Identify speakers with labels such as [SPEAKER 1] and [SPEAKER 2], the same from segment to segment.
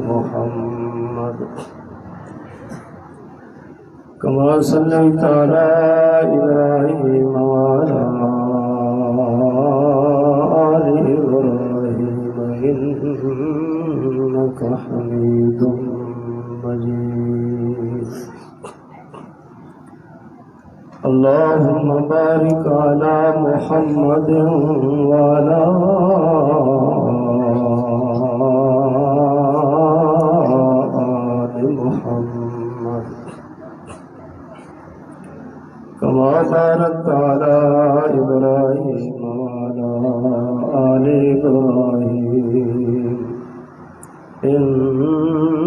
[SPEAKER 1] محمد كما صليت على إبراهيم وعلى آل إبراهيم إنك حميد مجيد اللهم بارك على محمد وعلى آل محمد كما باركت على إبراهيم وعلى آل إبراهيم إنك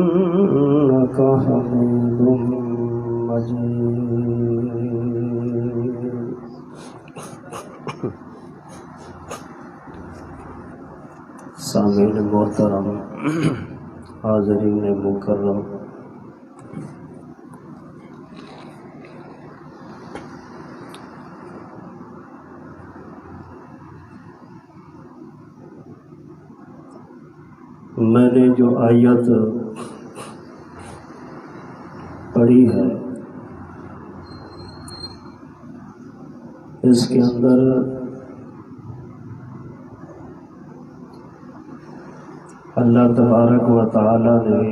[SPEAKER 1] حميد مجيد. سامعین محترم، حاضرین مکرم، میں نے جو آیت پڑھی ہے اس کے اندر اللہ تبارک و تعالی نے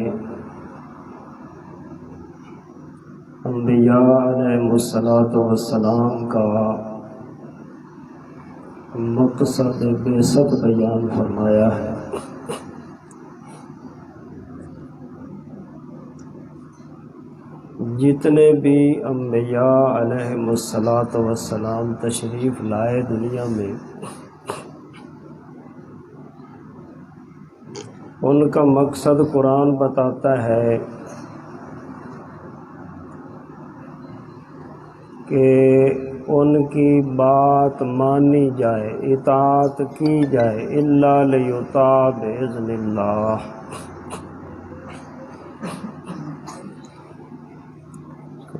[SPEAKER 1] انبیاء علیہ السلام کا مقصد بعثت بیان فرمایا ہے. جتنے بھی انبیاء علیہ السلام تشریف لائے دنیا میں، ان کا مقصد قرآن بتاتا ہے کہ ان کی بات مانی جائے، اطاعت کی جائے. الا لیطاع باذن اللہ.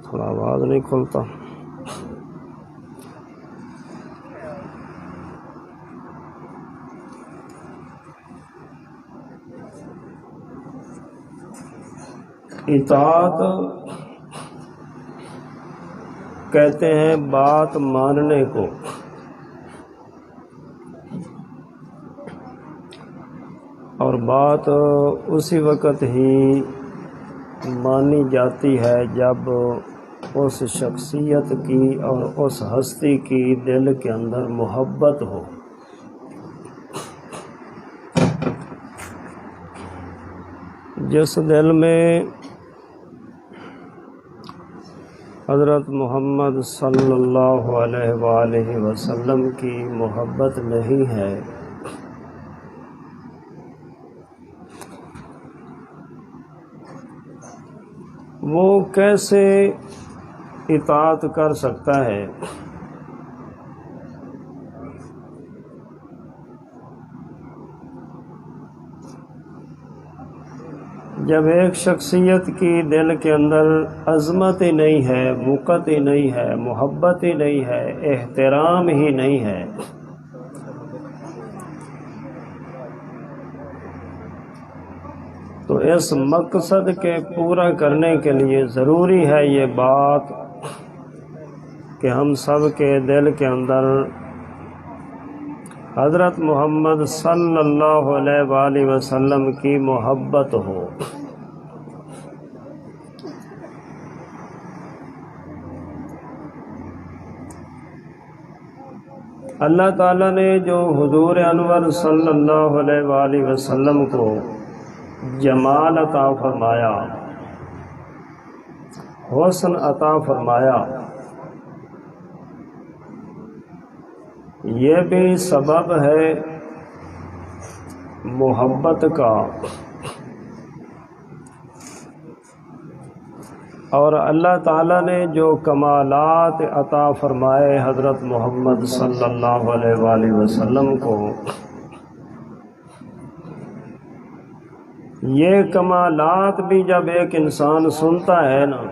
[SPEAKER 1] تھوڑا آواز نہیں کھلتا. اطاعت کہتے ہیں بات ماننے کو، اور بات اسی وقت ہی مانی جاتی ہے جب اس شخصیت کی اور اس ہستی کی دل کے اندر محبت ہو. جس دل میں حضرت محمد صلی اللہ علیہ وآلہ وسلم کی محبت نہیں ہے، وہ کیسے اطاعت کر سکتا ہے؟ جب ایک شخصیت کی دل کے اندر عظمت ہی نہیں ہے، وقت ہی نہیں ہے، محبت ہی نہیں ہے، احترام ہی نہیں ہے، تو اس مقصد کے پورا کرنے کے لیے ضروری ہے یہ بات کہ ہم سب کے دل کے اندر حضرت محمد صلی اللہ علیہ وآلہ وسلم کی محبت ہو. اللہ تعالیٰ نے جو حضور انور صلی اللہ علیہ وآلہ وسلم کو جمال عطا فرمایا، حسن عطا فرمایا، یہ بھی سبب ہے محبت کا. اور اللہ تعالیٰ نے جو کمالات عطا فرمائے حضرت محمد صلی اللہ علیہ وآلہ وسلم کو، یہ کمالات بھی جب ایک انسان سنتا ہے نا،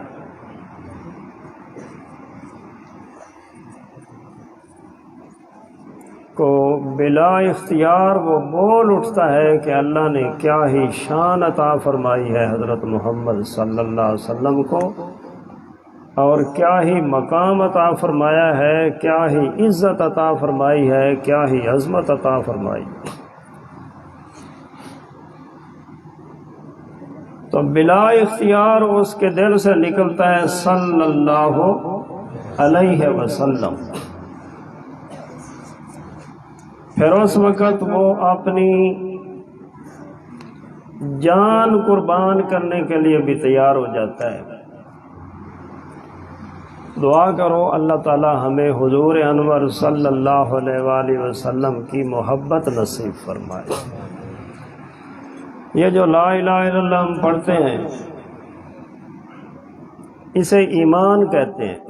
[SPEAKER 1] کو بے بلا اختیار وہ بول اٹھتا ہے کہ اللہ نے کیا ہی شان عطا فرمائی ہے حضرت محمد صلی اللہ علیہ وسلم کو، اور کیا ہی مقام عطا فرمایا ہے، کیا ہی عزت عطا فرمائی ہے، کیا ہی عظمت عطا فرمائی۔ تو بلا اختیار اس کے دل سے نکلتا ہے صلی اللہ علیہ وسلم۔ پھر اس وقت وہ اپنی جان قربان کرنے کے لیے بھی تیار ہو جاتا ہے۔ دعا کرو اللہ تعالی ہمیں حضور انور صلی اللہ علیہ وآلہ وسلم کی محبت نصیب فرمائے۔ یہ جو لا الہ الا اللہ ہم پڑھتے ہیں اسے ایمان کہتے ہیں۔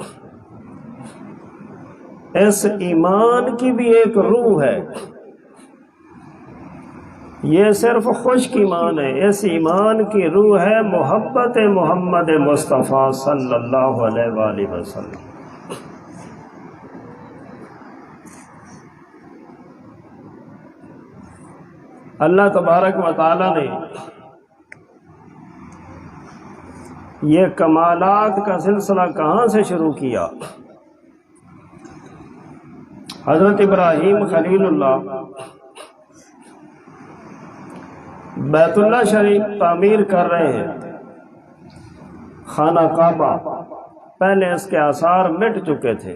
[SPEAKER 1] اس ایمان کی بھی ایک روح ہے، یہ صرف خشک ایمان ہے، اس ایمان کی روح ہے محبت محمد مصطفیٰ صلی اللہ علیہ وآلہ وسلم۔ اللہ تبارک و تعالی نے یہ کمالات کا سلسلہ کہاں سے شروع کیا؟ حضرت ابراہیم خلیل اللہ بیت اللہ شریف تعمیر کر رہے ہیں، خانہ کعبہ، پہلے اس کے آثار مٹ چکے تھے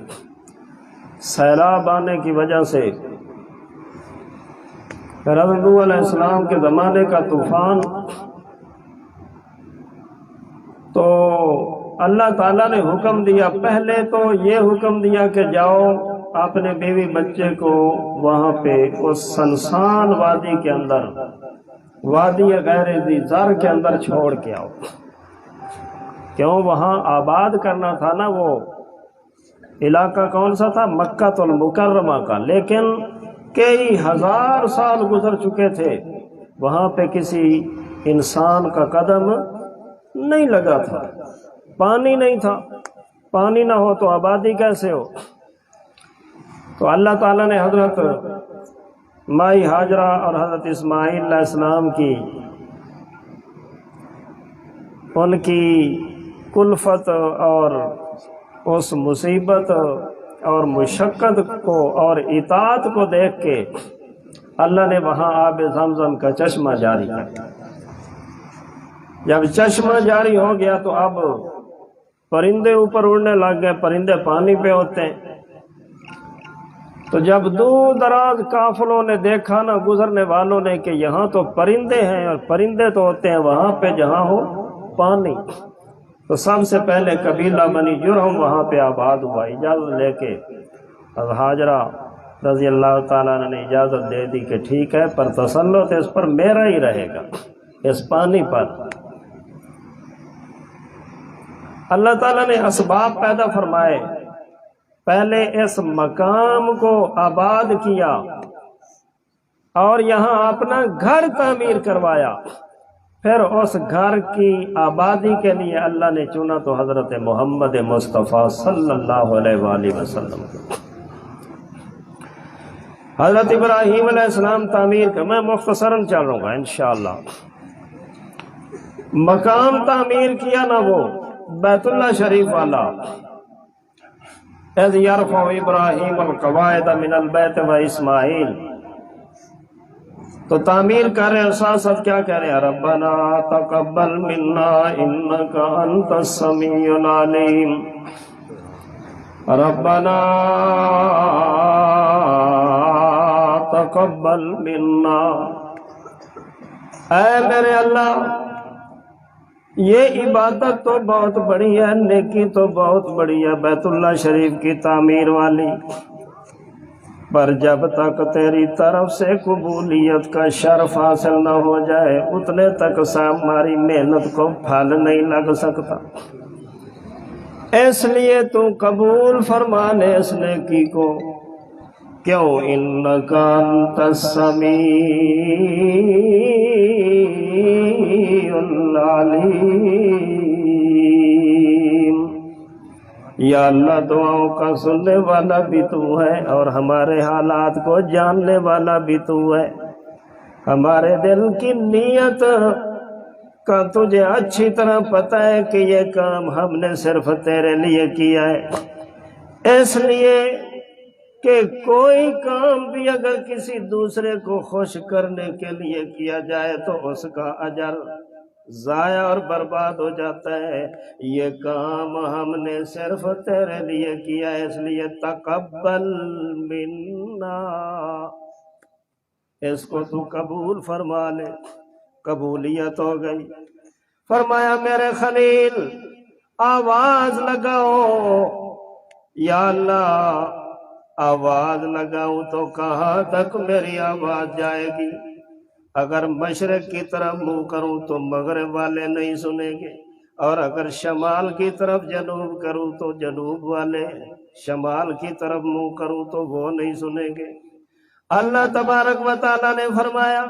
[SPEAKER 1] سیلاب آنے کی وجہ سے۔ حضرت نوح علیہ السلام کے زمانے کا طوفان، تو اللہ تعالیٰ نے حکم دیا، پہلے تو یہ حکم دیا کہ جاؤ اپنے بیوی بچے کو وہاں پہ اس سنسان وادی کے اندر، وادی غیر ذی زر کے اندر چھوڑ کے آؤ، کیوں وہاں آباد کرنا تھا نا۔ وہ علاقہ کون سا تھا؟ مکہ المکرمہ کا، لیکن کئی ہزار سال گزر چکے تھے، وہاں پہ کسی انسان کا قدم نہیں لگا تھا، پانی نہیں تھا، پانی نہ ہو تو آبادی کیسے ہو؟ تو اللہ تعالیٰ نے حضرت مائی ہاجرہ اور حضرت اسماعیل علیہ السلام کی ان کی کلفت اور اس مصیبت اور مشقت کو اور اطاعت کو دیکھ کے اللہ نے وہاں آب زمزم کا چشمہ جاری کیا۔ جب چشمہ جاری ہو گیا تو اب پرندے اوپر اڑنے لگ گئے، پرندے پانی پہ ہوتے ہیں۔ تو جب دور دراز قافلوں نے دیکھا نا، گزرنے والوں نے، کہ یہاں تو پرندے ہیں، اور پرندے تو ہوتے ہیں وہاں پہ جہاں ہو پانی، تو سب سے پہلے قبیلہ بنی جرہم وہاں پہ آباد ہوا۔ اجازت لے کے حاجرہ رضی اللہ تعالیٰ نے اجازت دے دی کہ ٹھیک ہے، پر تسلط اس پر میرا ہی رہے گا، اس پانی پر۔ اللہ تعالیٰ نے اسباب پیدا فرمائے، پہلے اس مقام کو آباد کیا اور یہاں اپنا گھر تعمیر کروایا، پھر اس گھر کی آبادی کے لیے اللہ نے چنا تو حضرت محمد مصطفیٰ صلی اللہ علیہ وآلہ وسلم کو۔ حضرت ابراہیم علیہ السلام تعمیر کا، میں مختصراً چل رہوں گا انشاءاللہ۔ مقام تعمیر کیا نا وہ بیت اللہ شریف والا، اذ یرفع ابراہیم القواعد من البیت و اسماعیل، تو تعمیر کر رہے ہیں، ساتھ ساتھ کیا کہہ رہے ہیں؟ ربنا تقبل منا انک انت السمیع العلیم، ربنا تقبل منا، اے میرے اللہ یہ عبادت تو بہت بڑی ہے، نیکی تو بہت بڑی ہے بیت اللہ شریف کی تعمیر والی، پر جب تک تیری طرف سے قبولیت کا شرف حاصل نہ ہو جائے اتنے تک ہماری محنت کو پھل نہیں لگ سکتا، اس لیے تو قبول فرمانے اس نیکی کو، کیوں؟ انک انت السمیع العلیم، یا اللہ دعاؤں کا سننے والا بھی تو ہے اور ہمارے حالات کو جاننے والا بھی تو ہے. ہمارے دل کی نیت کا تجھے اچھی طرح پتہ ہے کہ یہ کام ہم نے صرف تیرے لیے کیا ہے، اس لیے کہ کوئی کام بھی اگر کسی دوسرے کو خوش کرنے کے لیے کیا جائے تو اس کا اجر ضائع اور برباد ہو جاتا ہے. یہ کام ہم نے صرف تیرے لیے کیا ہے، اس لیے تقبل منا، اس کو تو قبول فرما لے. قبولیت ہو گئی. فرمایا میرے خلیل آواز لگاؤ. یا اللہ آواز لگاؤں تو کہاں تک میری آواز جائے گی؟ اگر مشرق کی طرف منہ کروں تو مغرب والے نہیں سنیں گے، اور اگر شمال کی طرف جنوب کروں تو جنوب والے، شمال کی طرف منہ کروں تو وہ نہیں سنیں گے. اللہ تبارک و تعالیٰ نے فرمایا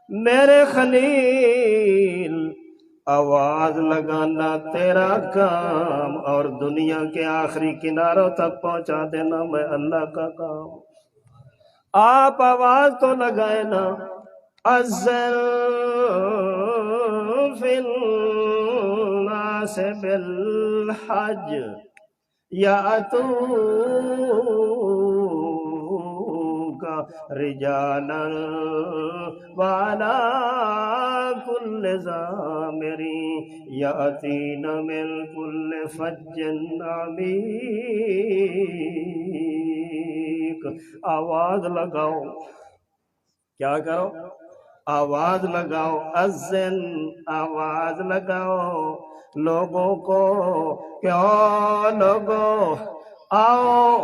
[SPEAKER 1] میرے خلیل آواز لگانا تیرا کام اور دنیا کے آخری کناروں تک پہنچا دینا میں اللہ کا کام. آپ آواز تو لگائے نا، اذن فی الناس بالحج یاتوک رجالا وعلی کل ضامر یاتین من کل فج عمیق. آواز لگاؤ. کیا کرو؟ آواز لگاؤ. اذن، آواز لگاؤ لوگوں کو کہ او لوگوں آؤ،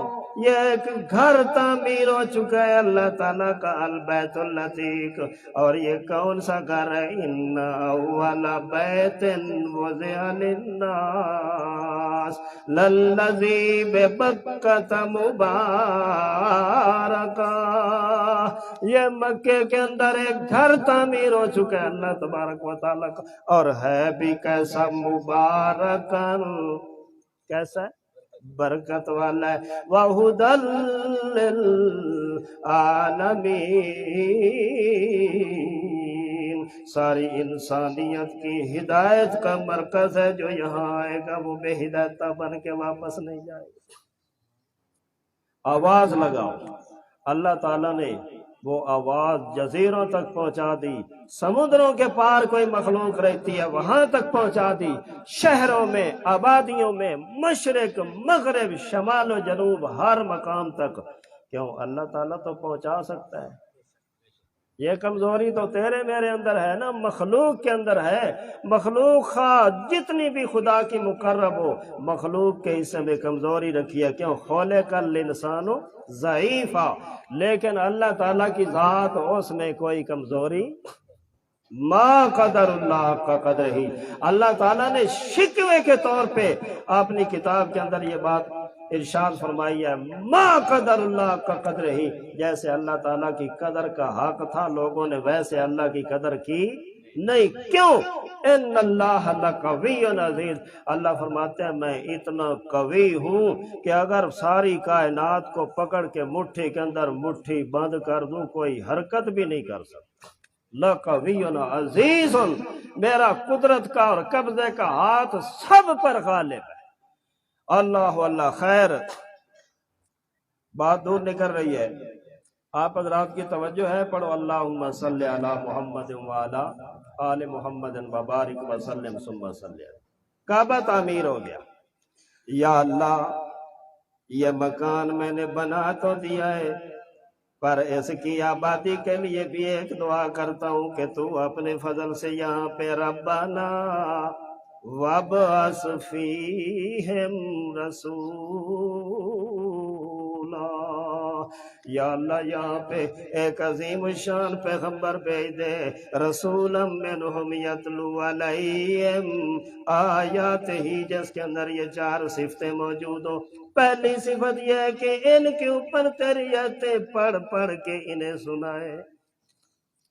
[SPEAKER 1] یہ ایک گھر تعمیر ہو چکا ہے اللہ تعالیٰ کا، البیت العتیق. اور یہ کون سا گھر ہے؟ ان اول بیت وضع للناس للذی ببکۃ مبارکا. یہ مکے کے اندر ایک گھر تعمیر ہو چکا ہے اللہ تبارک و تعالیٰ کا، اور ہے بھی کیسا؟ مبارکن، کیسا ہے؟ برکت والا ہے. وَهُدًى لِّلْعَالَمِينَ، ساری انسانیت کی ہدایت کا مرکز ہے. جو یہاں آئے گا وہ بے ہدایت بن کے واپس نہیں جائے گا. آواز لگاؤ. اللہ تعالیٰ نے وہ آواز جزیروں تک پہنچا دی، سمندروں کے پار کوئی مخلوق رہتی ہے وہاں تک پہنچا دی، شہروں میں، آبادیوں میں، مشرق مغرب شمال و جنوب، ہر مقام تک. کیوں؟ اللہ تعالیٰ تو پہنچا سکتا ہے. یہ کمزوری تو تیرے میرے اندر ہے نا، مخلوق کے اندر ہے. مخلوق خواہ جتنی بھی خدا کی مقرب ہو، مخلوق کے حصے میں کمزوری رکھی ہے. کیوں؟ خلق الانسان ضعیفا، لیکن اللہ تعالیٰ کی ذات اس میں کوئی کمزوری ما قدر اللہ کا قدر ہی. اللہ تعالیٰ نے شکوے کے طور پہ اپنی کتاب کے اندر یہ بات ارشاد فرمائی ہے، ما قدر اللہ کا قدر ہی. جیسے اللہ تعالیٰ کی قدر کا حق تھا لوگوں نے ویسے اللہ کی قدر کی نہیں. کیوں؟ ان اللہ لقوی عزیز. اللہ فرماتے ہیں میں اتنا قوی ہوں کہ اگر ساری کائنات کو پکڑ کے مٹھی کے اندر مٹھی بند کر دوں کوئی حرکت بھی نہیں کر سکتا. لقوی عزیز، میرا قدرت کا اور قبضے کا ہاتھ سب پر غالب ہے. اللہ اللہ. خیر، بات دور نکل رہی ہے. آپ حضرات کی توجہ ہے، پڑھو اللہم صلی علی محمد وعلی آل محمد وبارک وسلم ثم صلی. کعبہ تعمیر ہو گیا. یا اللہ یہ مکان میں نے بنا تو دیا ہے، پر اس کی آبادی کے لیے بھی ایک دعا کرتا ہوں کہ تو اپنے فضل سے یہاں پہ ربنا وَابْعَثْ فِيهِمْ رَسُولًا، یا اللہ یہاں پہ ایک عظیم الشان پیغمبر بھیج دے. رسولا منہم یتلو علیہم آیات ہی، جس کے اندر یہ 4 صفتیں موجود ہوں. پہلی صفت یہ ہے کہ ان کے اوپر تیری آیتیں پڑھ پڑھ کے انہیں سنائے.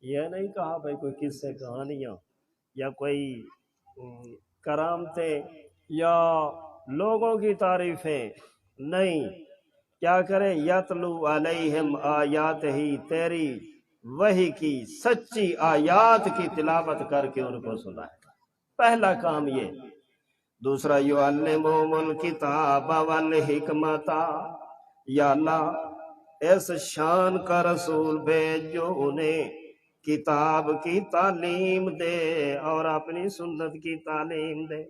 [SPEAKER 1] یہ نہیں کہا بھائی کوئی قصے کہانیاں یا کوئی کرامتیں یا لوگوں کی تعریفیں نہیں، کیا کرے؟ یتلو علیہم آیات ہی، تیری وحی کی سچی آیات کی تلاوت کر کے ان کو سنائے، پہلا کام یہ۔ دوسرا یعلمہم الکتاب والحکمت، یا اللہ اس شان کا رسول بھیج جو انہیں کتاب کی تعلیم دے اور اپنی سنت کی تعلیم دے۔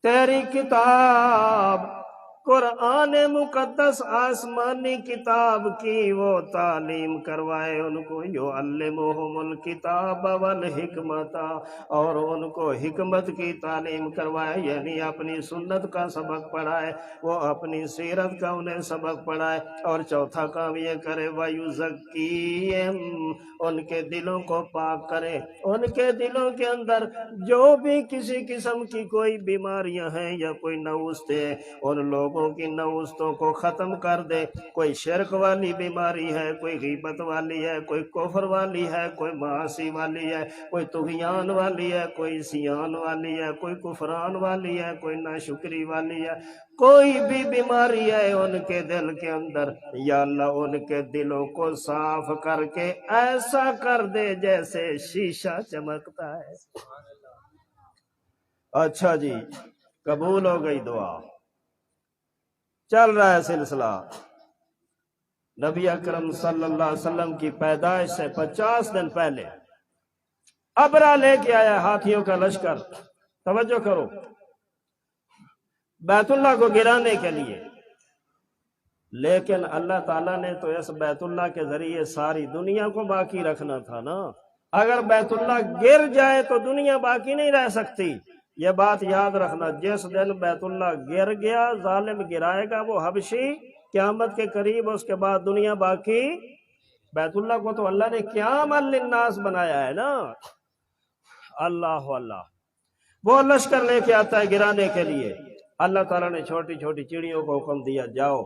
[SPEAKER 1] تیری کتاب قرآن مقدس آسمانی کتاب کی وہ تعلیم کروائے ان کو، یعلمہم الکتاب والحکمت، اور ان کو حکمت کی تعلیم کروائے، یعنی اپنی سنت کا سبق پڑھائے، وہ اپنی سیرت کا انہیں سبق پڑھائے۔ اور چوتھا کام یہ کرے وَيُزَكِّيهِمْ، ان کے دلوں کو پاک کرے، ان کے دلوں کے اندر جو بھی کسی قسم کی کوئی بیماریاں ہیں یا کوئی نوستے ہیں، ان لوگوں کی نوستوں کو ختم کر دے۔ کوئی شرک والی بیماری ہے، کوئی غیبت والی ہے، کوئی کفر والی ہے، کوئی معاصی والی ہے، کوئی طغیان والی ہے، کوئی عصیان والی ہے، کوئی کفران والی ہے، کوئی ناشکری والی ہے، کوئی بھی بیماری ہے ان کے دل کے اندر، یا اللہ ان کے دلوں کو صاف کر کے ایسا کر دے جیسے شیشہ چمکتا ہے۔ اچھا جی، قبول ہو گئی دعا۔ چل رہا ہے سلسلہ۔ نبی اکرم صلی اللہ علیہ وسلم کی پیدائش سے 50 دن پہلے ابرا لے کے آیا ہاتھیوں کا لشکر، توجہ کرو، بیت اللہ کو گرانے کے لیے۔ لیکن اللہ تعالیٰ نے تو اس بیت اللہ کے ذریعے ساری دنیا کو باقی رکھنا تھا نا۔ اگر بیت اللہ گر جائے تو دنیا باقی نہیں رہ سکتی، یہ بات یاد رکھنا۔ جس دن بیت اللہ گر گیا، ظالم گرائے گا وہ حبشی، قیامت کے قریب اس کے بعد دنیا باقی۔ بیت اللہ کو تو اللہ نے قیام للناس بنایا ہے نا۔ اللہ اللہ، وہ لشکر لے کے آتا ہے گرانے کے لیے۔ اللہ تعالیٰ نے چھوٹی چھوٹی چڑیوں کو حکم دیا، جاؤ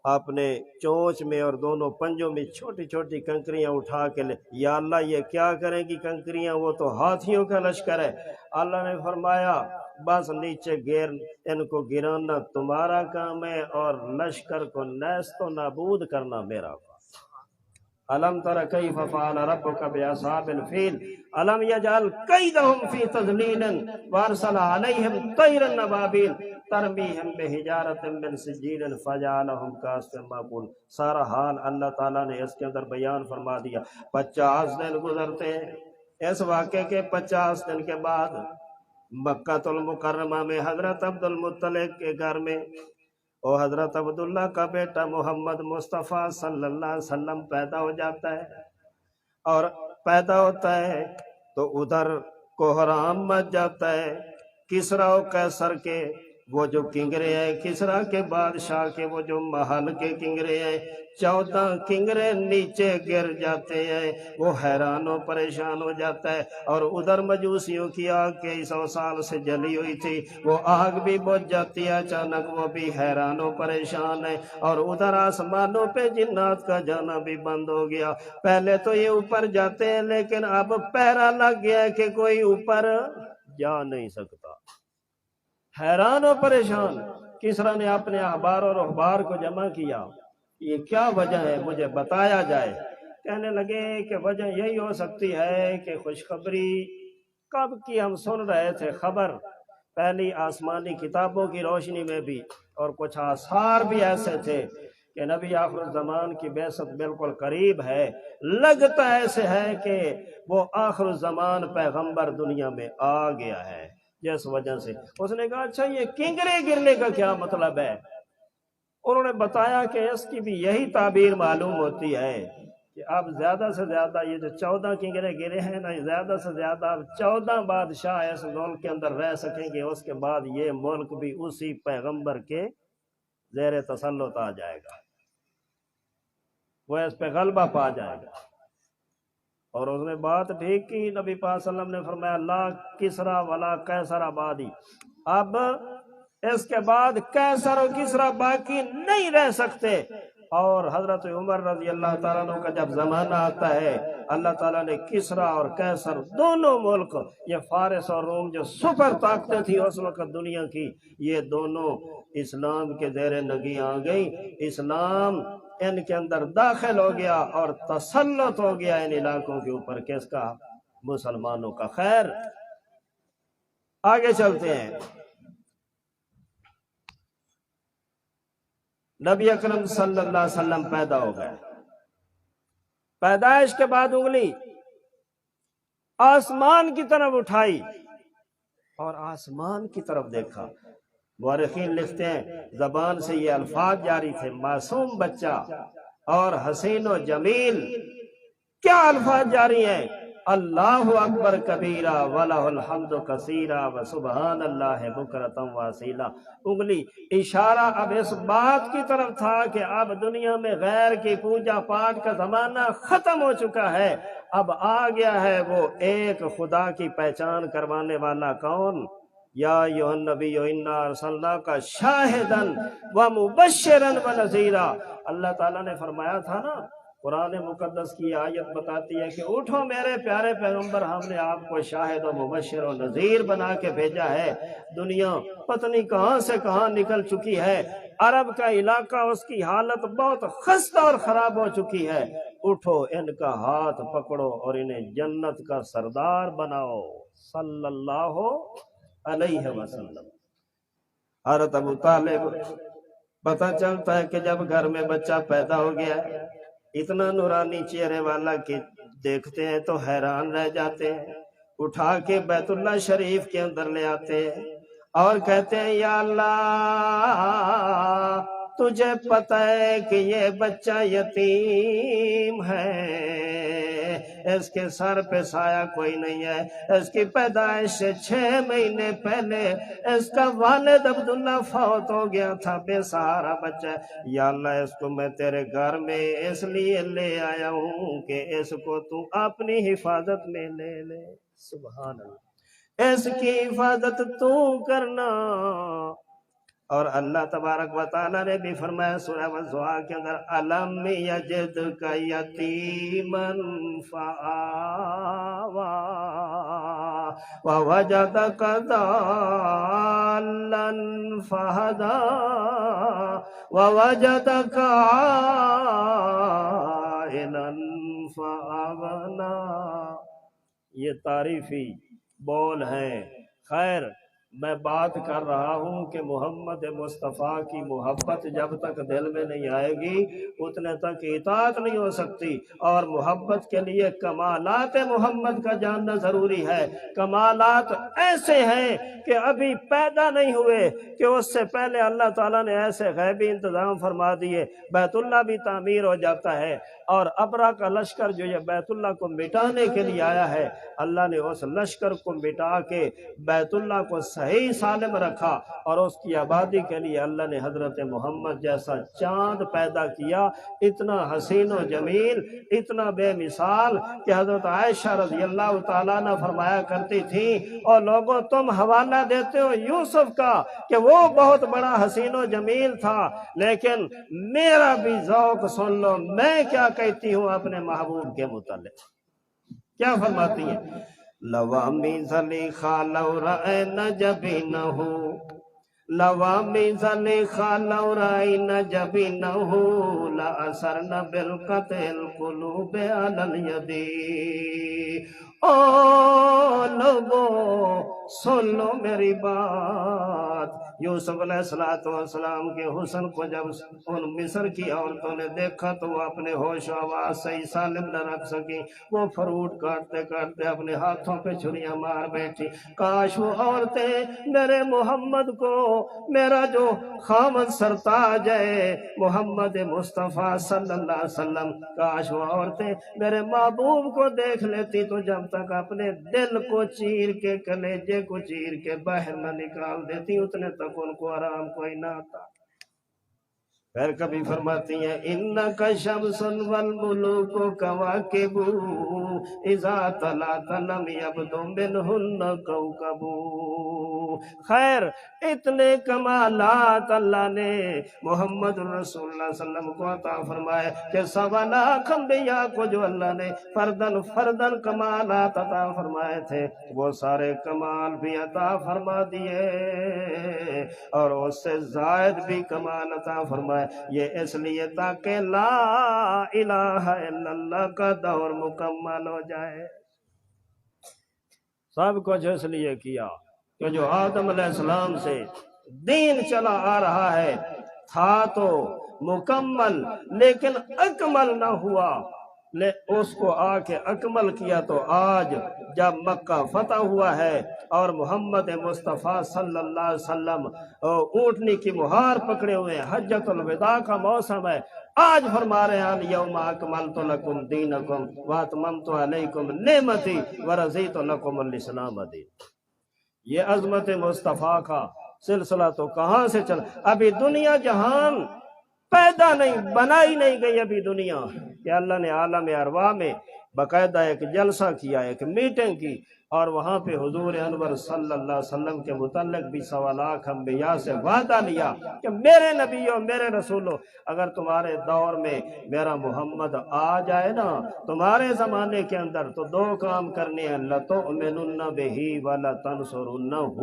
[SPEAKER 1] اپنے چونچ میں اور دونوں پنجوں میں چھوٹی چھوٹی کنکریاں اٹھا کے لے۔ یا اللہ یہ کیا کریں گی کنکریاں؟ وہ تو ہاتھیوں کا لشکر ہے۔ اللہ نے فرمایا بس نیچے گیر، ان کو گرانا تمہارا کام ہے اور لشکر کو نیست و نابود کرنا میرا کام۔ الم تر کیف فعل ربک باصحاب الفیل الم یجعل کیدہم فی تضلیل وارسل علیہم طیرا ابابیل ترمیہم بحجارۃ من سجیل فجعلہم کعصف مأکول۔ سارا حال اللہ تعالیٰ نے اس کے اندر بیان فرما دیا۔ 50 دن گزرتے ہیں، اس واقعے کے 50 دن کے بعد مکہ المکرمہ میں حضرت عبد المطلب کے گھر میں وہ حضرت عبداللہ کا بیٹا محمد مصطفیٰ صلی اللہ علیہ وسلم پیدا ہو جاتا ہے۔ اور پیدا ہوتا ہے تو ادھر کوہرام مچ جاتا ہے۔ کسریٰ و قیصر کے وہ جو کنگرے ہیں، کسریٰ کے بادشاہ کے وہ جو محل کے کنگرے ہیں، 14 کنگرے نیچے گر جاتے ہیں۔ وہ حیران و پریشان ہو جاتا ہے۔ اور ادھر مجوسیوں کی آگ 2100 سال سے جلی ہوئی تھی، وہ آگ بھی بجھ جاتی ہے اچانک، وہ بھی حیران و پریشان ہے۔ اور ادھر آسمانوں پہ جنات کا جانا بھی بند ہو گیا۔ پہلے تو یہ اوپر جاتے ہیں لیکن اب پہرا لگ گیا ہے کہ کوئی اوپر جا نہیں سکتا۔ حیران و پریشان کسریٰ نے اپنے احبار اور رہبار کو جمع کیا، یہ کیا وجہ ہے مجھے بتایا جائے۔ کہنے لگے کہ وجہ یہی ہو سکتی ہے کہ خوشخبری کب کی ہم سن رہے تھے خبر، پہلی آسمانی کتابوں کی روشنی میں بھی، اور کچھ آثار بھی ایسے تھے کہ نبی آخر الزمان کی بعثت بالکل قریب ہے، لگتا ایسے ہے کہ وہ آخر الزمان پیغمبر دنیا میں آ گیا ہے۔ جس وجہ سے اس نے کہا اچھا یہ کنگرے گرنے کا کیا مطلب ہے؟ انہوں نے بتایا کہ اس کی بھی یہی تعبیر معلوم ہوتی ہے کہ اب زیادہ سے زیادہ یہ جو 14 کنگرے گرے ہیں نا، زیادہ سے زیادہ اب 14 بادشاہ اس ملک کے اندر رہ سکیں گے، اس کے بعد یہ ملک بھی اسی پیغمبر کے زیر تسلط آ جائے گا، وہ اس پہ غلبہ پا جائے گا۔ اور اس نے بات ٹھیک کی، نبی پاک صلی اللہ علیہ وسلم نے فرمایا لا کسریٰ ولا قیصر آبادی، اب اس کے بعد قیصر و کسریٰ باقی نہیں رہ سکتے۔ اور حضرت عمر رضی اللہ تعالیٰ عنہ کا جب زمانہ آتا ہے، اللہ تعالیٰ نے کسریٰ اور قیصر دونوں ملک، یہ فارس اور روم جو سپر طاقتیں تھی اس وقت دنیا کی، یہ دونوں اسلام کے زیر نگی آ گئی۔ اسلام ان کے اندر داخل ہو گیا اور تسلط ہو گیا ان علاقوں کے اوپر، کس کا؟ مسلمانوں کا۔ خیر آگے چلتے ہیں۔ نبی اکرم صلی اللہ علیہ وسلم پیدا ہو گئے۔ پیدائش کے بعد انگلی آسمان کی طرف اٹھائی اور آسمان کی طرف دیکھا۔ مورخین لکھتے ہیں زبان سے یہ الفاظ جاری تھے، معصوم بچہ اور حسین و جمیل۔ کیا الفاظ جاری ہیں؟ اللہ اکبر کبیرہ وَلَهُ الْحَمْدُ كَثِيرًا وَسُبْحَانَ اللَّهِ بُكْرَةً وَأَصِيلًا۔ انگلی اشارہ اب اس بات کی طرف تھا کہ اب دنیا میں غیر کی پوجا پاٹ کا زمانہ ختم ہو چکا ہے، اب آ گیا ہے وہ ایک خدا کی پہچان کروانے والا۔ کون؟ یا ایھا النبی انا ارسلناک شاہدا ومبشرا ونذیرا۔ اللہ تعالیٰ نے فرمایا تھا نا، قرآن مقدس کی آیت بتاتی ہے کہ اٹھو میرے پیارے پیغمبر، ہم نے آپ کو شاہد و مبشر و نذیر بنا کے بھیجا ہے۔ دنیا پتہ نہیں کہاں سے کہاں نکل چکی ہے، عرب کا علاقہ اس کی حالت بہت خستہ اور خراب ہو چکی ہے۔ اٹھو ان کا ہاتھ پکڑو اور انہیں جنت کا سردار بناؤ صلی اللہ علیہ وسلم۔ حضرت ابو طالب، پتہ چلتا ہے کہ جب گھر میں بچہ پیدا ہو گیا اتنا نورانی چہرے والا کہ دیکھتے ہیں تو حیران رہ جاتے ہیں، اٹھا کے بیت اللہ شریف کے اندر لے آتے ہیں اور کہتے ہیں یا اللہ تجھے پتہ ہے کہ یہ بچہ یتیم ہے، اس کے سر پہ سایہ کوئی نہیں ہے، اس کی پیدائش سے 6 مہینے پہلے اس کا والد عبداللہ فوت ہو گیا تھا، بے سہارا بچہ۔ یا اللہ اس کو میں تیرے گھر میں اس لیے لے آیا ہوں کہ اس کو تو اپنی حفاظت میں لے لے۔ سبحان اللہ، اس کی حفاظت تو کرنا۔ اور اللہ تبارک و تعالیٰ نے بھی فرمایا سورہ والضحیٰ کے اندر، أَلَمْ يَجِدْكَ يَتِيمًا فَآوَىٰ وَوَجَدَكَ ضَالًّا فَهَدَىٰ وَوَجَدَكَ عَائِلًا فَأَغْنَىٰ۔ یہ تعریفی بول ہیں۔ خیر میں بات کر رہا ہوں کہ محمد مصطفیٰ کی محبت جب تک دل میں نہیں آئے گی اتنے تک اطاعت نہیں ہو سکتی، اور محبت کے لیے کمالات محمد کا جاننا ضروری ہے۔ کمالات ایسے ہیں کہ ابھی پیدا نہیں ہوئے کہ اس سے پہلے اللہ تعالیٰ نے ایسے غیبی انتظام فرما دیے، بیت اللہ بھی تعمیر ہو جاتا ہے، اور ابرا کا لشکر جو یہ بیت اللہ کو مٹانے کے لیے آیا ہے، اللہ نے اس لشکر کو مٹا کے بیت اللہ کو صحیح سالم رکھا، اور اس کی آبادی کے لیے اللہ نے حضرت محمد جیسا چاند پیدا کیا، اتنا حسین و جمیل، اتنا بے مثال کہ حضرت عائشہ رضی اللہ تعالیٰ عنہ فرمایا کرتی تھی، اور لوگوں تم حوالہ دیتے ہو یوسف کا کہ وہ بہت بڑا حسین و جمیل تھا، لیکن میرا بھی ذوق سن لو، میں کیا کہتی ہوں اپنے محبوب کے متعلق۔ کیا فرماتی ہیں؟ لوامی زلیخا لو رأین جبینہو، لوامی زلیخا لو رأین جبینہو، لأثرن بالقطع القلوب علی الیدی۔ او لوگو سن لو میری بات، یوسف علیہ السلام کے حسن کو جب ان مصر کی عورتوں نے دیکھا تو وہ اپنے ہوش و حواس صحیح سالم نہ رکھ سکی، وہ فروٹ کاٹتے کاٹتے اپنے ہاتھوں پہ چھریاں مار بیٹھی۔ کاش وہ عورتیں میرے محمد کو، میرا جو خامد سرتاج ہے محمد مصطفیٰ صلی اللہ علیہ وسلم، کاش وہ عورتیں میرے محبوب کو دیکھ لیتی تو جب تک اپنے دل کو چیر کے، کلیجے کو چیر کے باہر نہ نکال دیتی اتنے تک ان کو آرام کوئی نہ آتا۔ پھر کبھی فرماتی ہیں انک شمسن والملوک کواکب اذا طلعت لم یبد منہن کوکب۔ خیر اتنے کمالات اللہ نے محمد رسول اللہ صلی اللہ علیہ وسلم کو عطا فرمائے کہ 1.25 انبیاء کو جو اللہ نے فردن فردن کمالات عطا فرمائے تھے وہ سارے کمال بھی عطا فرما دیے اور اس سے زائد بھی کمال عطا فرمائے، یہ اس لیے تاکہ لا الہ الا اللہ کا دور مکمل ہو جائے۔ سب کچھ اس لیے کیا کہ جو آدم علیہ السلام سے دین چلا آ رہا ہے تھا تو مکمل لیکن اکمل نہ ہوا، اس کو آ کے اکمل کیا تو آج جب مکہ فتح ہوا ہے اور محمد مصطفیٰ صلی اللہ علیہ وسلم اونٹنی کی مہار پکڑے ہوئے ہیں، حجۃ الوداع کا موسم ہے، آج فرما رہے ہیں الیوم اکملت لکم دینکم واتممت علیکم نعمتی ورضیت لکم الاسلام دین۔ یہ عظمت مصطفیٰ کا سلسلہ تو کہاں سے چلا، ابھی دنیا جہان پیدا نہیں، بنائی نہیں گئی ابھی دنیا، کہ اللہ نے عالم ارواح میں باقاعدہ ایک جلسہ کیا، ایک میٹنگ کی، اور وہاں پہ حضور انور صلی اللہ علیہ وسلم کے متعلق بھی 1.25 انبیاء سے وعدہ لیا کہ میرے نبیوں میرے رسولوں اگر تمہارے دور میں میرا محمد آ جائے نا تمہارے زمانے کے اندر تو 2 کام کرنے ہیں، لَتُؤْمِنُنَّ بِهِ وَلَتَنْصُرُنَّهُ،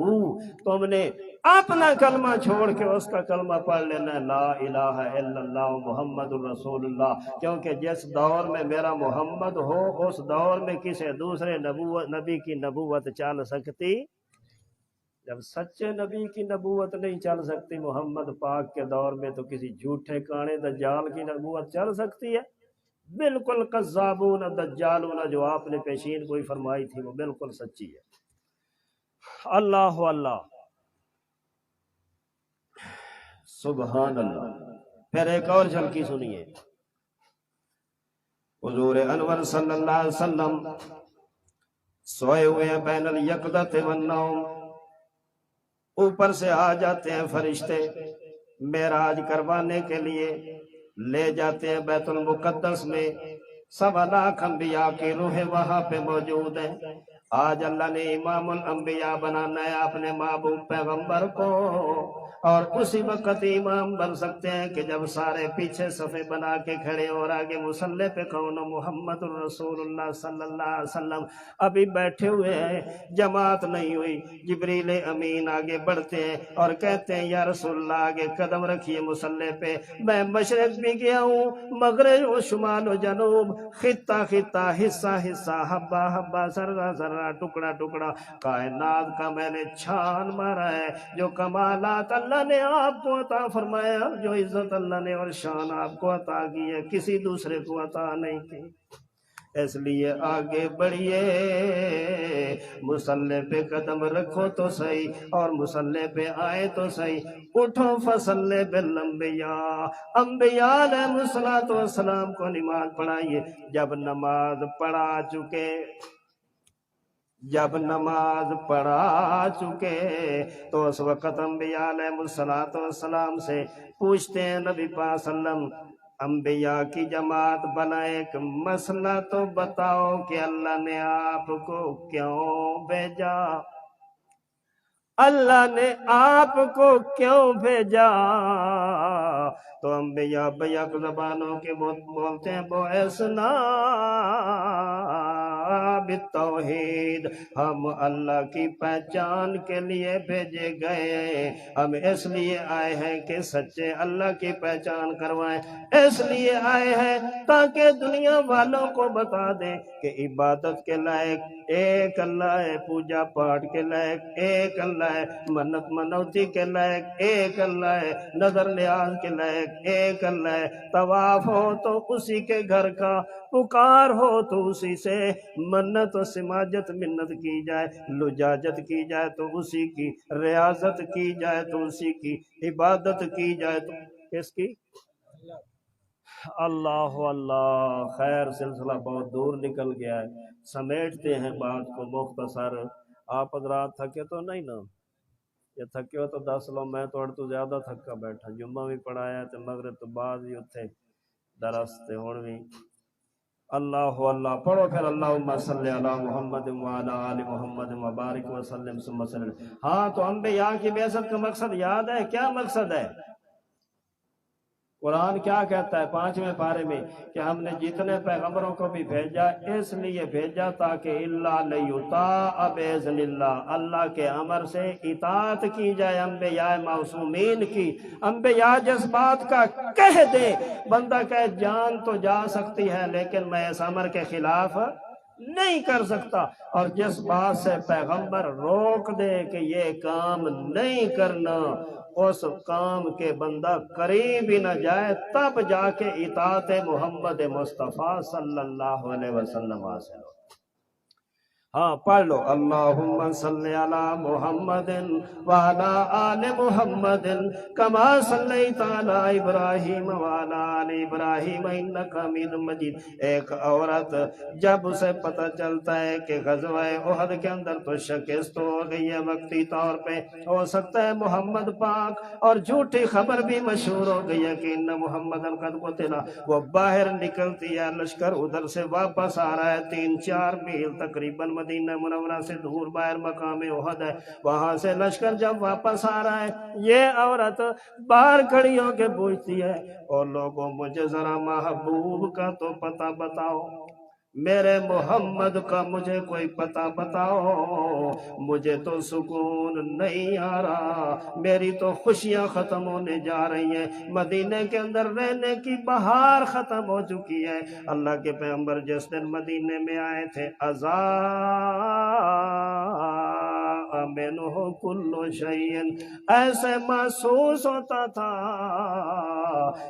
[SPEAKER 1] تم نے اپنا کلمہ چھوڑ کے اس کا کلمہ پڑھ لینا لا الہ الا اللہ محمد الرسول اللہ، کیونکہ جس دور میں میرا محمد ہو اس دور میں کسی دوسرے نبی کی نبوت چل سکتی؟ جب سچے نبی کی نبوت نہیں چل سکتی محمد پاک کے دور میں تو کسی جھوٹے کانے دجال کی نبوت چل سکتی ہے؟ بالکل کذابون دجالون جو آپ نے پیشین کوئی فرمائی تھی وہ بالکل سچی ہے۔ اللہ اللہ سبحان اللہ۔ پھر ایک اور جھلکی سنیے، حضور انور صلی اللہ علیہ وسلم سوئے ہوئے ہیں بین الیقظۃ والنوم، اوپر سے آ جاتے ہیں فرشتے معراج کروانے کے لیے، لے جاتے ہیں بیت المقدس میں، 1.25 انبیاء کی روح وہاں پہ موجود ہیں۔ آج اللہ نے امام الانبیاء بنانا ہے اپنے محبوب پیغمبر کو، اور اسی وقت امام بن سکتے ہیں کہ جب سارے پیچھے صفے بنا کے کھڑے اور آگے مصلی پہ کون محمد الرسول اللہ صلی اللہ علیہ وسلم ابھی بیٹھے ہوئے ہیں، جماعت نہیں ہوئی، جبریل امین آگے بڑھتے ہیں اور کہتے ہیں یا رسول اللہ آگے قدم رکھیے مصلی پہ، میں مشرق بھی گیا ہوں، مغرب و شمال و جنوب، خطہ خطہ، حصہ حصہ، حبہ حبہ، ذرہ ذرہ، ٹکڑا ٹکڑا، کائنات کا میں نے چھان مارا ہے، جو کمالات اللہ نے آپ کو عطا فرمایا، جو عزت اللہ نے اور شان آپ کو عطا کی ہے کسی دوسرے کو عطا نہیں کی، اس لیے آگے بڑھیے، مصلی پہ قدم رکھو تو صحیح اور مصلی پہ آئے تو صحیح، اٹھو فصلی بالانبیاء، انبیاء علیہ الصلوۃ والسلام کو نماز پڑھائیے۔ جب نماز پڑھا چکے تو اس وقت انبیاء علیہ السلام سے پوچھتے ہیں نبی پاک صلی اللہ علیہ وسلم، انبیاء کی جماعت بنائے، ایک مسئلہ تو بتاؤ کہ اللہ نے آپ کو کیوں بھیجا، اللہ نے آپ کو کیوں بھیجا؟ تو انبیاء بیک زبانوں کے بولتے ہیں بعثنا بالتوحید، ہم اللہ کی پہچان کے لیے بھیجے گئے، ہم اس لیے آئے ہیں کہ سچے اللہ کی پہچان کروائیں، اس لیے آئے ہیں تاکہ دنیا والوں کو بتا دیں کہ عبادت کے لائق ایک اللہ ہے، پوجا پاٹ کے لائق ایک اللہ ہے، منت منوتی کے لائق ایک اللہ ہے، نظر نیاز کے لائق ایک اللہ ہے، طواف ہو تو اسی کے گھر کا، پکار ہو تو اسی سے، منت و سماجت منت کی جائے، لجاجت کی جائے تو اسی کی، ریاضت کی جائے تو اسی کی، عبادت کی جائے تو کس کی؟ اللہ اللہ۔ خیر سلسلہ بہت دور نکل گیا ہے، سمیٹتے ہیں بات کو مختصر۔ آپ حضرات تھکے تو نہیں نا؟ یہ تھکے ہو تو 10 لو، میں تو زیادہ تھکا بیٹھا، جمعہ بھی پڑھایا تے مغرب تو بعد بھی اتھے درس تے ہن بھی اللہ اللہ پڑھو پھر اللہم صلی علی محمد وعلی آل محمد وبارک وسلم ثم وسلم۔ ہاں تو انبیاء کی بعثت کا مقصد یاد ہے؟ کیا مقصد ہے؟ قرآن کیا کہتا ہے 5ویں پارے میں کہ ہم نے جتنے پیغمبروں کو بھی بھیجا اس لیے بھیجا تاکہ اللہ لیطاع باذن اللہ، اللہ کے امر سے اطاعت کی جائے انبیاء معصومین کی۔ انبیاء جس بات کا کہہ دے، بندہ کہے جان تو جا سکتی ہے لیکن میں اس امر کے خلاف نہیں کر سکتا، اور جس بات سے پیغمبر روک دے کہ یہ کام نہیں کرنا، اس کام کے بندہ قریب ہی نہ جائے، تب جا کے اطاعت محمد مصطفیٰ صلی اللہ علیہ وسلم حاصل ہو۔ ہاں پڑھ لو اللہم صلی علی محمد وعلی آل محمد کما صلیت علی ابراہیم وعلی آل ابراہیم انک حمید مجید۔ ایک عورت جب اسے پتہ چلتا ہے کہ غزوہ احد کے اندر تو شکست ہو گئی ہے وقتی طور پہ، ہو سکتا ہے محمد پاک، اور جھوٹی خبر بھی مشہور ہو گئی ہے کہ ان محمد قد قتل، وہ باہر نکلتی ہے، لشکر ادھر سے واپس آ رہا ہے 3-4 میل تقریباً مدینہ منورہ سے دور باہر مقام احد ہے، وہاں سے لشکر جب واپس آ رہا ہے یہ عورت باہر کھڑی ہو کے پوچھتی ہے اور لوگوں مجھے ذرا محبوب کا تو پتہ بتاؤ، میرے محمد کا مجھے کوئی پتہ بتاؤ، مجھے تو سکون نہیں آ رہا، میری تو خوشیاں ختم ہونے جا رہی ہیں، مدینے کے اندر رہنے کی بہار ختم ہو چکی ہے۔ اللہ کے پیغمبر جس دن مدینے میں آئے تھے منہ کل شیء، ایسے محسوس ہوتا تھا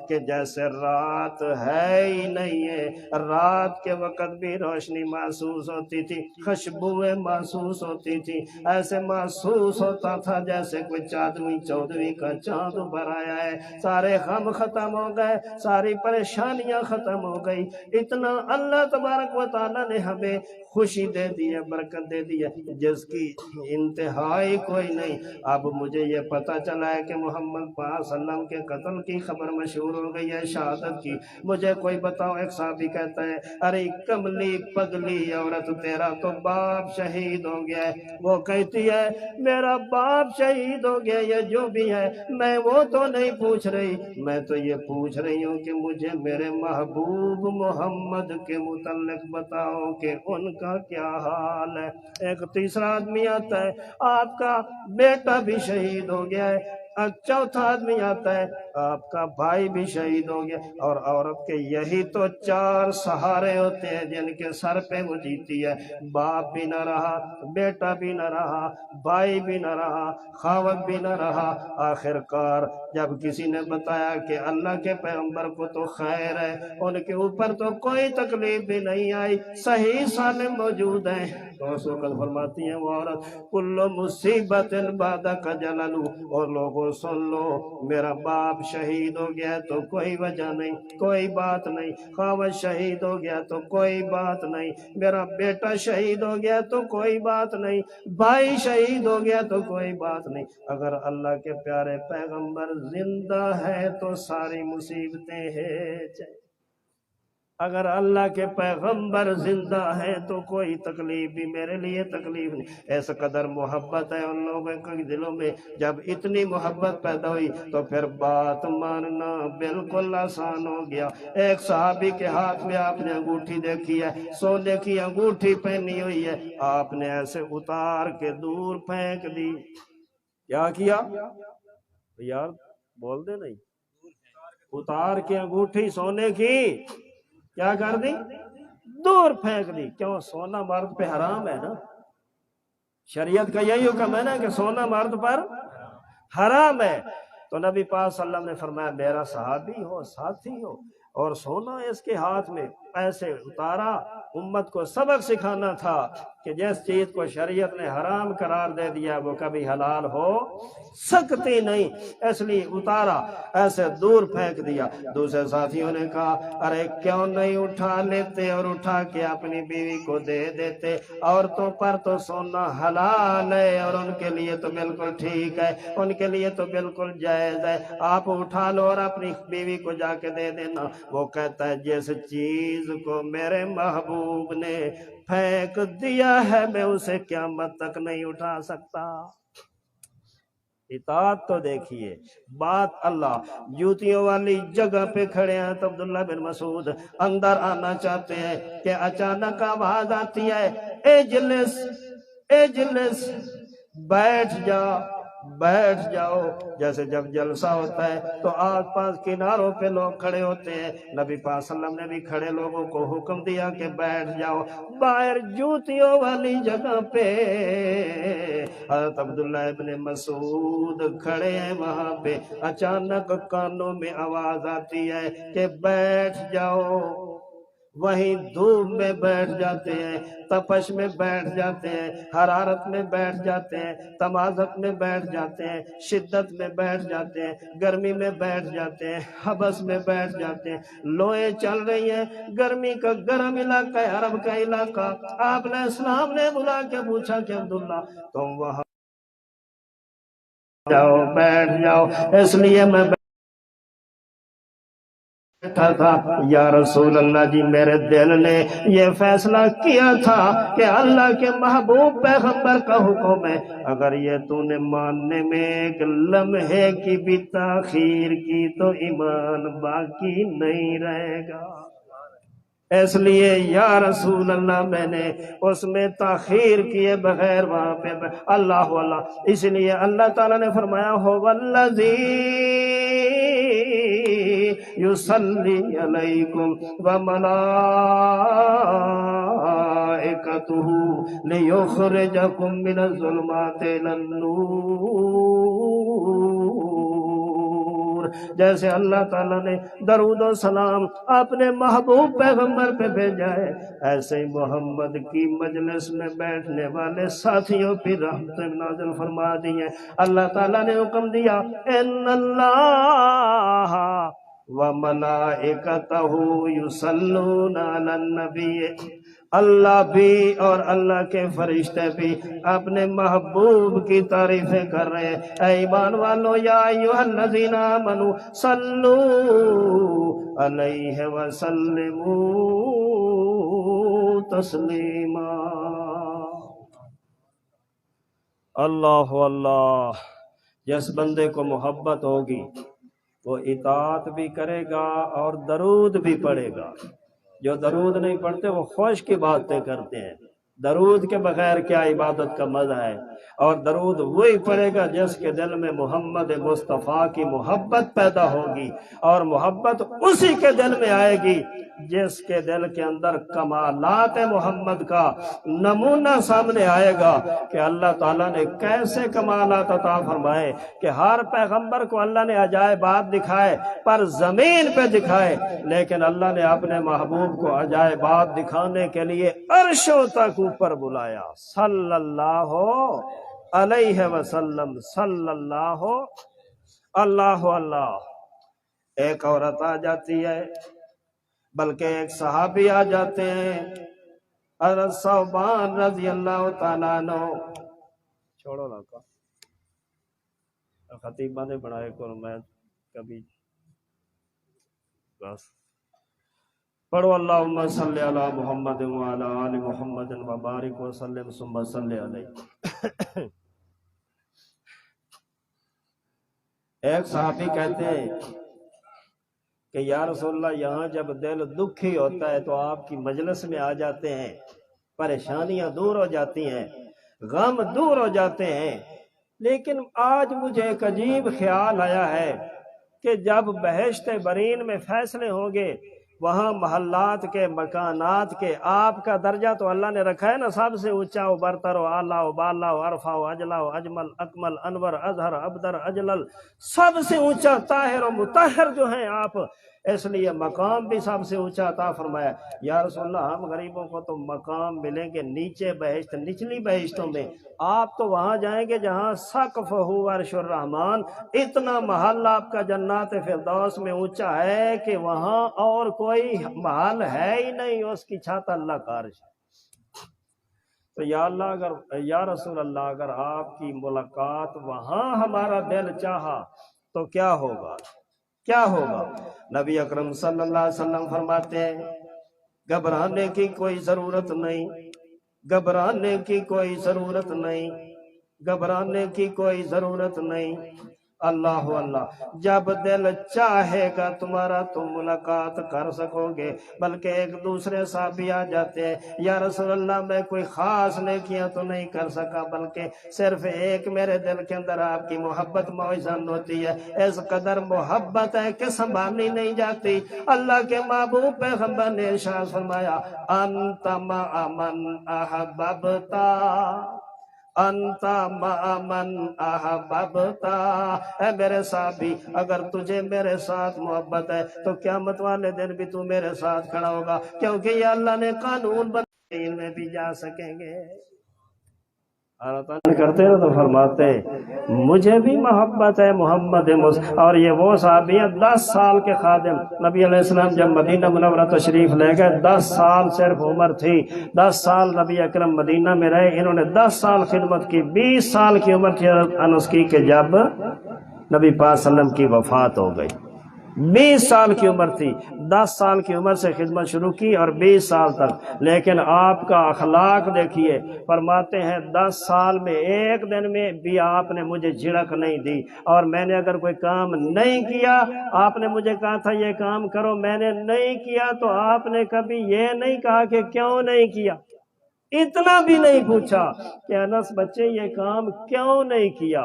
[SPEAKER 1] کہ جیسے رات ہے ہی نہیں ہے، رات کے وقت بھی روشنی محسوس ہوتی تھی، خوشبوئیں محسوس ہوتی تھی، ایسے محسوس ہوتا تھا جیسے کوئی 14ویں کا چاند بھر آیا ہے، سارے غم ختم ہو گئے، ساری پریشانیاں ختم ہو گئی، اتنا اللہ تبارک و تعالیٰ نے ہمیں خوشی دے دی ہے، برکت دے دی ہے جس کی انتہائی کوئی نہیں۔ اب مجھے یہ پتہ چلا ہے کہ محمد پاک صلی اللہ علیہ وسلم کے قتل کی خبر مشہور ہو گئی ہے، شہادت کی، مجھے کوئی بتاؤ۔ ایک صحابی کہتا ہے ارے کملی پگلی عورت تیرا تو باپ شہید ہو گیا ہے، وہ کہتی ہے میرا باپ شہید ہو گیا یہ جو بھی ہے میں وہ تو نہیں پوچھ رہی، میں تو یہ پوچھ رہی ہوں کہ مجھے میرے محبوب محمد کے متعلق بتاؤ کہ ان کا کیا حال ہے۔ ایک تیسرا آدمی آتا ہے آپ کا بیٹا بھی شہید ہو گیا ہے، چوتھا آدمی آتا ہے آپ کا بھائی بھی شہید ہو گیا، اور عورت کے یہی تو 4 سہارے ہوتے ہیں جن کے سر پہ وہ جیتی ہے، باپ بھی نہ رہا، بیٹا بھی نہ رہا، بھائی بھی نہ رہا، خاوند بھی نہ رہا، آخر کار جب کسی نے بتایا کہ اللہ کے پیغمبر کو تو خیر ہے، ان کے اوپر تو کوئی تکلیف بھی نہیں آئی، صحیح سالم موجود ہیں، تو اس وقت فرماتی ہیں وہ عورت کل مصیبت بعدک جلل، اور لوگوں سن لو میرا باپ شہید ہو گیا تو کوئی وجہ نہیں، کوئی بات نہیں، خاوند شہید ہو گیا تو کوئی بات نہیں، میرا بیٹا شہید ہو گیا تو کوئی بات نہیں، بھائی شہید ہو گیا تو کوئی بات نہیں، اگر اللہ کے پیارے پیغمبر زندہ ہے تو ساری مصیبتیں ہیں، اگر اللہ کے پیغمبر زندہ ہے تو کوئی تکلیف بھی میرے لیے تکلیف نہیں۔ اس قدر محبت ہے ان لوگوں کے دلوں میں، جب اتنی محبت پیدا ہوئی تو پھر بات ماننا بالکل آسان ہو گیا۔ ایک صحابی کے ہاتھ میں آپ نے انگوٹھی دیکھی ہے، سونے کی انگوٹھی پہنی ہوئی ہے، آپ نے ایسے اتار کے دور پھینک دی، کیا کیا یار بول دے نہیں، اتار کے انگوٹھی سونے کی کیا کر دی، دور پھینک دی۔ کیوں؟ سونا مرد پہ حرام ہے نا، شریعت کا یہی حکم ہے نا کہ سونا مرد پر حرام ہے، تو نبی پاک صلی اللہ علیہ وسلم نے فرمایا میرا صحابی ہو، ساتھی ہو، اور سونا اس کے ہاتھ میں ایسے اتارا، امت کو سبق سکھانا تھا کہ جس چیز کو شریعت نے حرام قرار دے دیا وہ کبھی حلال ہو سکتی نہیں، اس لیے اتارا، ایسے دور پھینک دیا۔ دوسرے ساتھیوں نے کہا ارے کیوں نہیں اٹھا لیتے اور اٹھا کے اپنی بیوی کو دے دیتے، عورتوں پر تو سونا حلال ہے اور ان کے لیے تو بالکل ٹھیک ہے، ان کے لیے تو بالکل جائز ہے، آپ اٹھا لو اور اپنی بیوی کو جا کے دے دینا۔ وہ کہتا ہے جس چیز کو میرے محبوب نے پھینک دیا ہے میں اسے قیامت تک نہیں اٹھا سکتا۔ اطاعت تو دیکھیے، بات اللہ، جوتیوں والی جگہ پہ کھڑے ہیں تو عبداللہ بن مسعود اندر آنا چاہتے ہیں کہ اچانک آواز آتی ہے اجلس اجلس، بیٹھ جا بیٹھ جاؤ۔ جیسے جب جلسہ ہوتا ہے تو آس پاس کناروں پہ لوگ کھڑے ہوتے ہیں، نبی پاک صلی اللہ علیہ وسلم نے بھی کھڑے لوگوں کو حکم دیا کہ بیٹھ جاؤ۔ باہر جوتیوں والی جگہ پہ حضرت عبداللہ ابن مسعود کھڑے ہیں، وہاں پہ اچانک کانوں میں آواز آتی ہے کہ بیٹھ جاؤ۔ وہیں دھوپ میں بیٹھ جاتے ہیں، تپش میں بیٹھ جاتے ہیں، حرارت میں بیٹھ جاتے ہیں، تمازت میں بیٹھ جاتے ہیں، شدت میں بیٹھ جاتے ہیں، گرمی میں بیٹھ جاتے ہیں، حبس میں بیٹھ جاتے ہیں۔ لوئیں چل رہی ہیں، گرمی کا گرم علاقہ ہے، عرب کا علاقہ۔ آپ علیہ السلام نے بلا کے پوچھا کہ عبداللہ تم وہاں جاؤ، بیٹھ جاؤ۔ اس لیے میں بیٹھا تھا، یا رسول اللہ جی میرے دل نے یہ فیصلہ کیا تھا کہ اللہ کے محبوب پیغمبر کا حکم ہے، اگر یہ تو نے ماننے میں ایک لمحے کی بھی تاخیر کی تو ایمان باقی نہیں رہے گا۔ اس لیے یا رسول اللہ میں نے اس میں تاخیر کیے بغیر وہاں پہ اللہ اللہ، اس لیے اللہ تعالیٰ نے فرمایا ہو والذی یصلی علیکم وملائکتہ لیخرجکم من الظلمات الی النور۔ جیسے اللہ تعالیٰ نے درود و سلام اپنے محبوب پیغمبر پہ بھیجا ہے، ایسے ہی محمد کی مجلس میں بیٹھنے والے ساتھیوں پہ رحمت نازل فرما دی ہے۔ اللہ تعالیٰ نے حکم دیا ان اللہ وملائکتہ یصلون علی النبی، اللہ بھی اور اللہ کے فرشتے بھی اپنے محبوب کی تعریفیں کر رہے ہیں۔ اے ایمان والو یا ایھا الذین آمنوا صلو علیہ وسلموا تسلیما۔ اللہ اللہ، جس بندے کو محبت ہوگی وہ اطاعت بھی کرے گا اور درود بھی پڑھے گا۔ جو درود نہیں پڑھتے وہ خوش کی باتیں کرتے ہیں، درود کے بغیر کیا عبادت کا مزہ ہے؟ اور درود وہی پڑھے گا جس کے دل میں محمد مصطفیٰ کی محبت پیدا ہوگی، اور محبت اسی کے دل میں آئے گی جس کے دل کے اندر کمالات محمد کا نمونہ سامنے آئے گا کہ اللہ تعالیٰ نے کیسے کمالات عطا فرمائے، کہ ہر پیغمبر کو اللہ نے عجائبات دکھائے پر زمین پہ دکھائے، لیکن اللہ نے اپنے محبوب کو عجائبات دکھانے کے لیے عرشوں تک اوپر بلایا، صلی اللہ علیہ وسلم، صلی اللہ اللہ اللہ۔ ایک عورت آ جاتی ہے، بلکہ ایک صحابی آ جاتے ہیں، حضرت ثوبان رضی اللہ تعالیٰ عنہ۔ چھوڑو نا کا خطیبہ نے بنائے کو میں کبھی بس پڑھو اللہم صلی علی محمد وعلی آل محمد وبارک وسلم ثم صلی علیہ۔ ایک صحابی کہتے ہیں کہ یا رسول اللہ یہاں جب دل دکھی ہوتا ہے تو آپ کی مجلس میں آ جاتے ہیں، پریشانیاں دور ہو جاتی ہیں، غم دور ہو جاتے ہیں، لیکن آج مجھے ایک عجیب خیال آیا ہے کہ جب بہشت برین میں فیصلے ہوں گے، وہاں محلات کے مکانات کے آپ کا درجہ تو اللہ نے رکھا ہے نا، سب سے اونچا و برتر و اعلیٰ و بالا و عرفہ و اجلا و اجمل اکمل انور اظہر ابدر اجلل، سب سے اونچا طاہر و مطہر جو ہیں آپ، اس لیے مقام بھی سب سے اونچا عطا فرمایا۔ یا رسول اللہ ہم غریبوں کو تو مقام ملیں گے نیچے بہشت، نچلی بہشتوں میں، آپ تو وہاں جائیں گے جہاں سقفہ عرش الرحمن، اتنا محل آپ کا جنات فردوس میں اونچا ہے کہ وہاں اور کوئی محل ہے ہی نہیں، اس کی چھت اللہ کا عرش ہے۔ تو یا اللہ یا رسول اللہ اگر آپ کی ملاقات وہاں ہمارا دل چاہا تو کیا ہوگا؟ کیا ہوگا؟ نبی اکرم صلی اللہ علیہ وسلم فرماتے ہیں گھبرانے کی کوئی ضرورت نہیں، گھبرانے کی کوئی ضرورت نہیں، گھبرانے کی کوئی ضرورت نہیں۔ اللہ اللہ، جب دل چاہے گا تمہارا تم ملاقات کر سکو گے۔ بلکہ ایک دوسرے صحابی آ جاتے ہیں، یا رسول اللہ میں کوئی خاص نیکیاں تو نہیں کر سکا، بلکہ صرف ایک میرے دل کے اندر آپ کی محبت موجزن ہوتی ہے، اس قدر محبت ہے کہ سنبھالی نہیں جاتی۔ اللہ کے محبوب پیغمبر نے ارشاد فرمایا انت مع من احببتا، انت مع من احببتا، اے میرے صحابی اگر تجھے میرے ساتھ محبت ہے تو قیامت والے دن بھی تو میرے ساتھ کھڑا ہوگا، کیونکہ یہ اللہ نے قانون بنائے میں بھی جا سکیں گے۔ اللہ تعالیٰ کرتے ہیں تو فرماتے مجھے بھی محبت ہے محمد اور یہ وہ صحابی ہیں 10 سال کے خادم، نبی علیہ السلام جب مدینہ منورہ تشریف لے گئے 10 سال صرف عمر تھی، 10 سال نبی اکرم مدینہ میں رہے، انہوں نے 10 سال خدمت کی، 20 سال کی عمر تھی حضرت انس کی کہ جب نبی پاک صلی اللہ علیہ وسلم کی وفات ہو گئی، 20 سال کی عمر تھی، 10 سال کی عمر سے خدمت شروع کی اور 20 سال تک، لیکن آپ کا اخلاق دیکھیے، فرماتے ہیں 10 سال میں ایک دن میں بھی آپ نے مجھے جھڑک نہیں دی، اور میں نے اگر کوئی کام نہیں کیا، آپ نے مجھے کہا تھا یہ کام کرو، میں نے نہیں کیا تو آپ نے کبھی یہ نہیں کہا کہ کیوں نہیں کیا، اتنا بھی نہیں پوچھا کہ انس بچے یہ کام کیوں نہیں کیا۔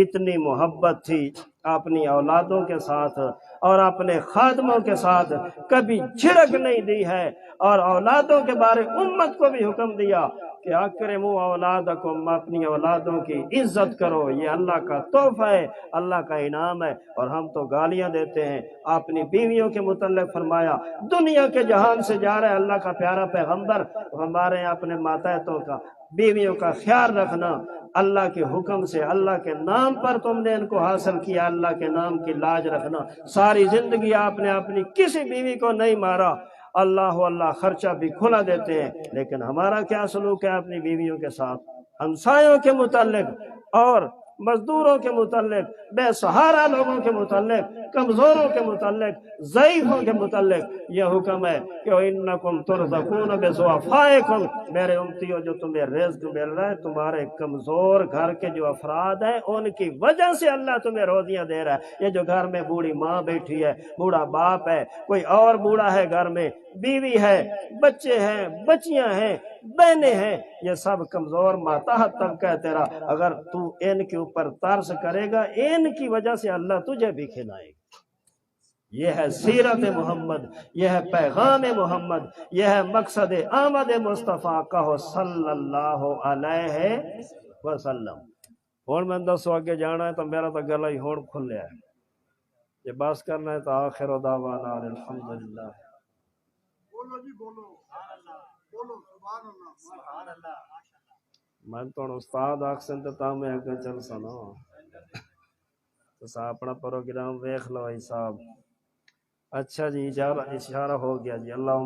[SPEAKER 1] اتنی محبت تھی اپنی اولادوں کے ساتھ اور اپنے خادموں کے ساتھ، کبھی جھڑک نہیں دی ہے، اور اولادوں کے بارے امت کو بھی حکم دیا کہ اکرموا اولادکم، اپنی اولادوں کی عزت کرو، یہ اللہ کا تحفہ ہے، اللہ کا انعام ہے۔ اور ہم تو گالیاں دیتے ہیں۔ اپنی بیویوں کے متعلق فرمایا دنیا کے جہان سے جا رہے اللہ کا پیارا پیغمبر، ہمارے اپنے ماتحتوں کا بیویوں کا خیال رکھنا، اللہ کے حکم سے، اللہ کے نام پر تم نے ان کو حاصل کیا، اللہ کے نام کی لاج رکھنا۔ ساری زندگی آپ نے اپنی کسی بیوی کو نہیں مارا، اللہ خرچہ بھی کھلا دیتے ہیں، لیکن ہمارا کیا سلوک ہے اپنی بیویوں کے ساتھ، ہمسایوں کے متعلق اور مزدوروں کے متعلق، بے سہارا لوگوں کے متعلق، کمزوروں کے متعلق، ضعیفوں کے متعلق یہ حکم ہے کہ انکم ترزقون بضعفائکم، میرے امتیوں جو تمہیں رزق مل رہا ہے تمہارے کمزور گھر کے جو افراد ہیں ان کی وجہ سے اللہ تمہیں روزیاں دے رہا ہے۔ یہ جو گھر میں بوڑھی ماں بیٹھی ہے، بوڑھا باپ ہے، کوئی اور بوڑھا ہے گھر میں، بیوی ہے، بچے ہیں، بچیاں ہیں، بہنیں ہیں، یہ سب کمزور ماتحت طبقہ ہے تیرا، اگر تو ان کے اوپر ترس کرے گا ان کی وجہ سے اللہ تجھے بھی کھلائے گا۔ یہ ہے سیرت محمد، یہ ہے پیغام محمد، یہ ہے مقصد آمد مصطفیٰ کہو صلی اللہ علیہ وسلم۔ اور میں دسو آگے جانا ہے تو میرا تو گلا ہی ہون کھل ہے، یہ بس کرنا ہے تو آخر دعوانا الحمدللہ۔ بولو جی بولو، بولو سبحان اللہ، سبحان اللہ۔ میں تو استاد آکسن تے تاں میں اگے چل سنا تو اپنا پروگرام ویکھ لو صاحب۔ اچھا جی اشارہ ہو گیا جی، اللہ